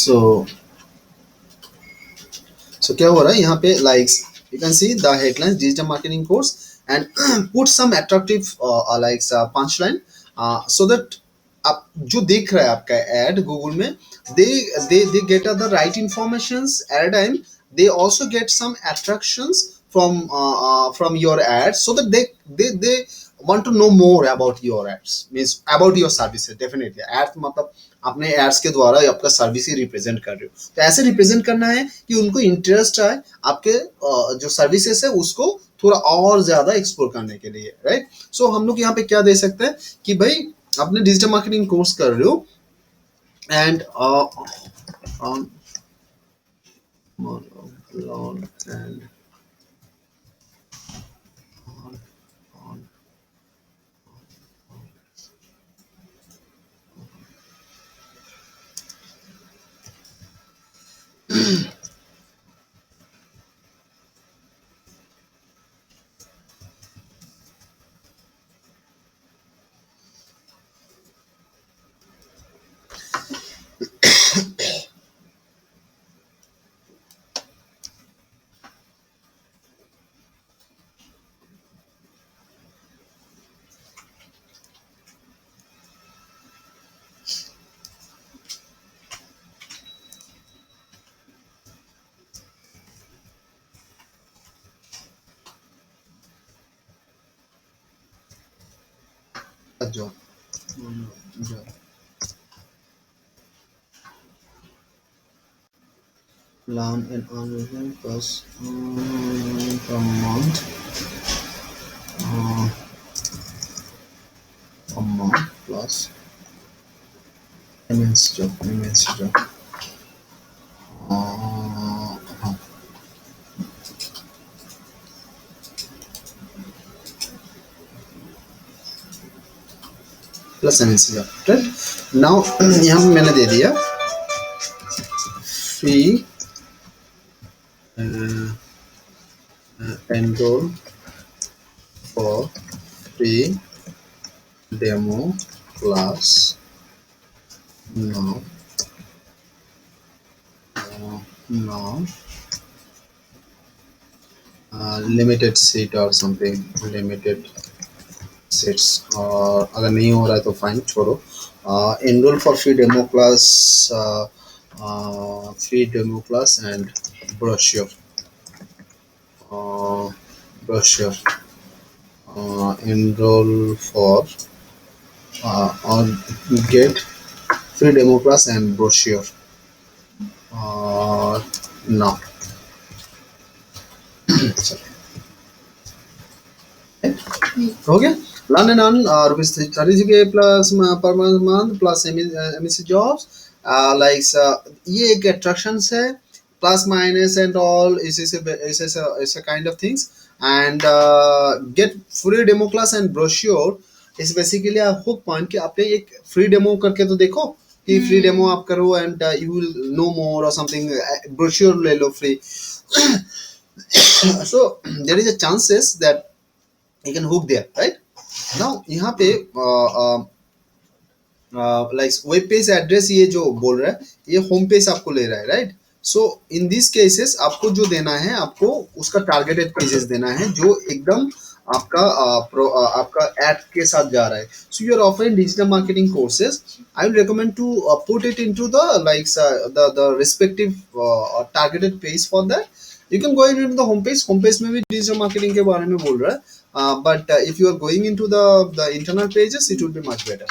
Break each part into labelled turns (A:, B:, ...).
A: So so क्या हो रहा है यहाँ पे, likes you can see the headlines digital marketing course and put some attractive punchline so that आप जो देख रहा है आपका ad Google में, they get the right informations at a time. They also get some attractions from your ads, so that they want to know more about your ads, means about your services. Definitely ads मतलब अपने ads के द्वारा आपका service ही represent कर रहे हो, तो ऐसे रिप्रेजेंट करना है कि उनको इंटरेस्ट आए आपके जो सर्विसेज है उसको थोड़ा और ज्यादा एक्सप्लोर करने के लिए, राइट। सो हम लोग यहाँ पे क्या दे सकते हैं कि भाई आपने डिजिटल मार्केटिंग कोर्स कर रहे हो and and job. Learn and earn plus per month. A month plus immense job. Plus MNC job, right. Now यहाँ पे मैंने दे दिया free enroll for free demo class now. Limited seat or something, limited seats, और अगर नहीं हो रहा है तो फाइन छोड़ो। enroll for free demo class and brochure. Enroll for or get free demo class and brochure now. हो गया। Learn and earn rupees 30K plus per month plus MSc jobs, ये एक attractions है, plus minus and all is a kind of things, and get free demo class and brochure is basically a hook point कि आपने एक free demo करके तो देखो कि free demo आप करो and you will know more or something, brochure ले लो free. So there is a chances that you can hook there, right? Now यहाँ पे वेब पेज एड्रेस ये जो बोल रहा है ये होम पेज आपको ले रहा है, right. So in this cases आपको जो देना है, आपको उसका टारगेटेड पेजेस देना है जो एकदम आपका आपका एड के साथ जा रहा है। So you are offering digital marketing courses, I will recommend to put it into the the respective targeted page for that. You can go into the homepage. Homepage में भी digital marketing के बारे में बोल रहा है, but if you are going into the internal pages, it would be much better.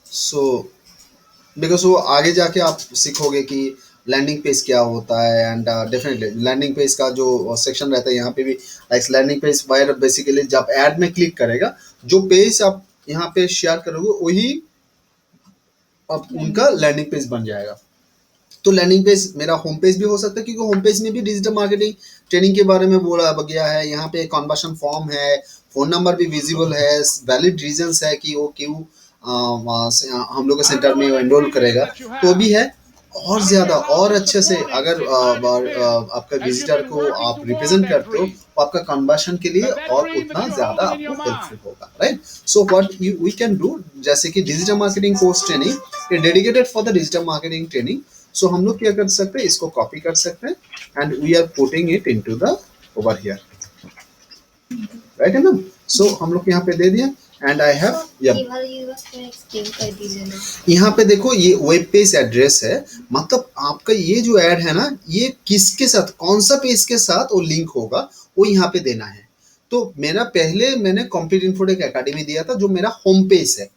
A: So because वो आगे जाके आप सीखोगे कि लैंडिंग पेज क्या होता है, एंड डेफिनेटली लैंडिंग पेज का जो सेक्शन रहता है यहाँ पे भी like landing page where basically जब एड में क्लिक करेगा जो पेज आप यहाँ पे शेयर करोगे वही अब उनका लैंडिंग पेज बन जाएगा। तो लैंडिंग पेज मेरा होम पेज भी हो सकता है क्योंकि होम पेज में भी डिजिटल मार्केटिंग ट्रेनिंग के बारे में बोला गया है। यहाँ पे कन्वर्शन फॉर्म है, फोन नंबर भी विजिबल है, वैलिड रीजंस है कि वो क्यों हम लोग के सेंटर में एनरोल करेगा तो भी है। और ज्यादा और अच्छे से अगर आपका विजिटर को आप रिप्रेजेंट करते हो तो आपका कन्वर्शन के लिए और उतना ज्यादा आपको हेल्पफुल होगा, right. So what you we can do, जैसे कि डिजिटल मार्केटिंग कोर्स ट्रेनिंग ये dedicated for the digital marketing training. So हम लोग क्या कर सकते हैं, इसको कॉपी कर सकते हैं and we are putting it into the over here, right है ना। सो हम लोग यहाँ पे दे दिया एंड आई हैव यहाँ पे देखो ये वेब पेज एड्रेस है, मतलब आपका ये जो ऐड है ना ये किसके साथ कौन सा पेज के साथ वो लिंक होगा वो यहाँ पे देना है। तो मेरा पहले मैंने कंप्लीट इन्फोटेक एकेडमी दिया था जो मेरा होम पेज है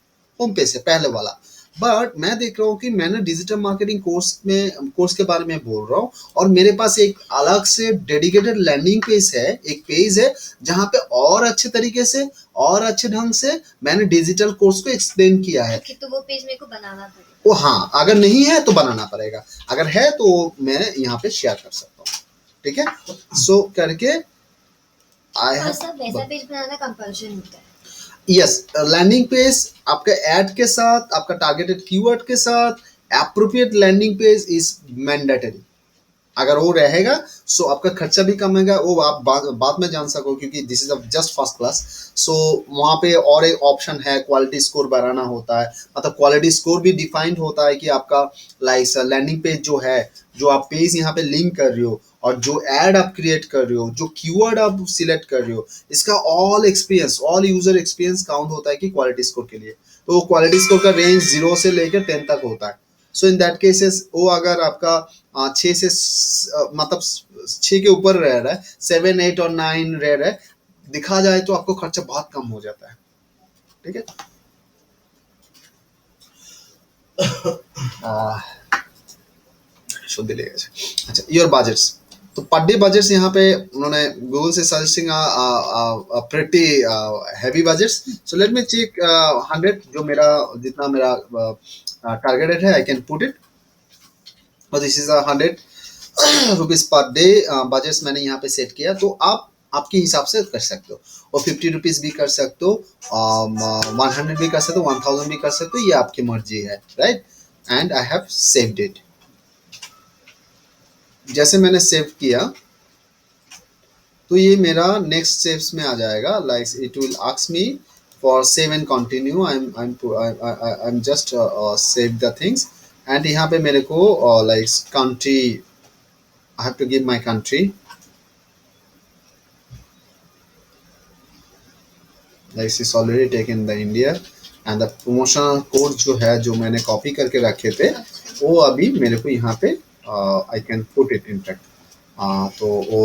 A: पहले वाला। बट मैं देख रहा हूँ कि मैंने डिजिटल मार्केटिंग कोर्स के बारे में बोल रहा हूँ और मेरे पास एक अलग से डेडिकेटेड लैंडिंग पेज है, एक पेज है जहाँ पे और अच्छे तरीके से और अच्छे ढंग से मैंने डिजिटल कोर्स को एक्सप्लेन किया है।
B: तो वो पेज मेरे को बनाना पड़ेगा।
A: वो हाँ, अगर नहीं है तो बनाना पड़ेगा, अगर है तो मैं यहाँ पे शेयर कर सकता हूँ, ठीक है। सो करके
B: वैसा पेज बनाना कंपल्शन होता है।
A: यस, लैंडिंग पेज आपका ऐड के साथ आपका टारगेटेड कीवर्ड के साथ appropriate landing page is mandatory. अगर वो रहेगा सो आपका खर्चा भी कम होगा, वो आप बाद में जान सको क्योंकि this is just first class. So वहाँ पे और एक ऑप्शन है क्वालिटी स्कोर बढ़ाना होता है, मतलब क्वालिटी स्कोर भी डिफाइंड होता है कि आपका लाइक लैंडिंग पेज जो है, जो आप पेज यहाँ पे लिंक कर रहे हो और जो एड आप क्रिएट कर रहे हो, जो कीवर्ड आप सिलेक्ट कर रहे हो, इसका ऑल यूजर एक्सपीरियंस काउंट होता है कि क्वालिटी स्कोर के लिए। तो क्वालिटी स्कोर का रेंज 0 से लेकर 10 तक होता है। सो इन दैट केसेस वो अगर आपका 6 से मतलब 6 के ऊपर रह रहा है, 7 8 और 9 रह रहा है, दिखा जाए तो आपको खर्चा बहुत कम हो जाता है, ठीक है। शुद्ध ले अच्छा योर बजट्स, तो पर डे बजट्स यहाँ पे उन्होंने गूगल से suggesting pretty heavy budgets. So let me check 100 जो मेरा जितना मेरा टारगेटेड है आई कैन पुट इट और this is 100 rupees per day budgets मैंने यहाँ पे सेट किया। तो आप आपके हिसाब से कर सकते हो और 50 रुपीज भी कर सकते हो, 100 भी कर सकते हो, 1000 भी कर सकते हो, ये आपकी मर्जी है, right. And I have saved it. जैसे मैंने सेव किया तो ये मेरा नेक्स्ट स्टेप्स में आ जाएगा, like it will ask me for save and continue. I am just save the things and यहाँ पे मेरे को like country I have to give my country, like it's already taken the India and the promotional code जो है जो मैंने copy करके रखे थे वो अभी मेरे को यहाँ पे I can put it in fact। तो वो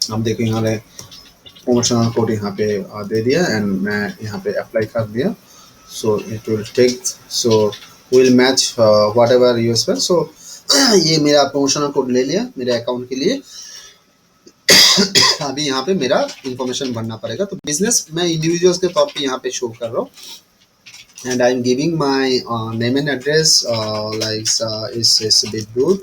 A: अब देखो यहाँ पे promotional code यहाँ पे दे दिया एंड मैं यहाँ पे अप्लाई कर दिया। so it will take, so will match whatever you spend। so ये मेरा प्रमोशनल कोड ले लिया मेरे अकाउंट के लिए। अभी यहाँ पे मेरा इंफॉर्मेशन भरना पड़ेगा। तो बिजनेस मैं इंडिविजुअल्स के तौर पे यहाँ पे शो कर रहा हूँ and I am giving my name and address like is bit good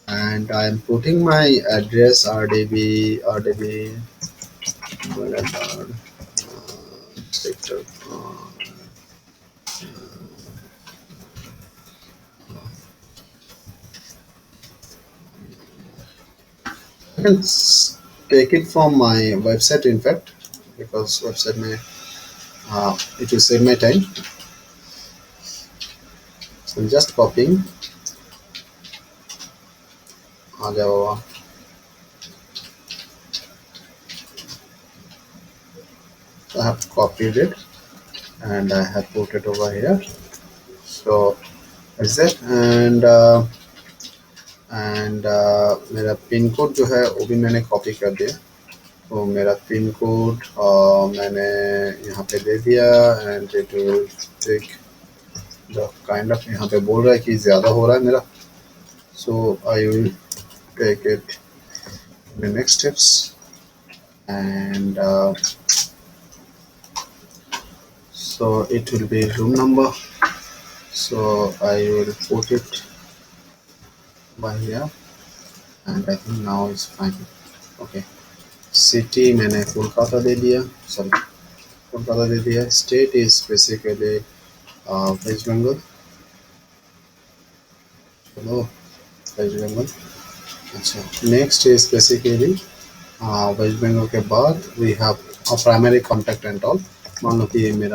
A: and I am putting my address RDB sector. I can take it from my website in fact because website में it will save my time। So I'm just copying, आ जाओ। So I have copied it and I have put it over here। So that's it and मेरा pin code जो है वो भी मैंने copy कर दिया। तो मेरा पिन कोड मैंने यहाँ पे दे दिया and it will take the kind of, यहाँ पे बोल रहा है कि ज़्यादा हो रहा है मेरा। So I will take it the next steps and so it will be room number। so I will put it by here and I think now it's fine। okay, city मैंने कोलकाता दे दिया, सॉरी कोलकाता दे दिया। state is basically West Bengal, चलो वेस्ट बंगाल। अच्छा, next is basically West Bengal के बाद we have primary contact and all. मान लो कि ये मेरा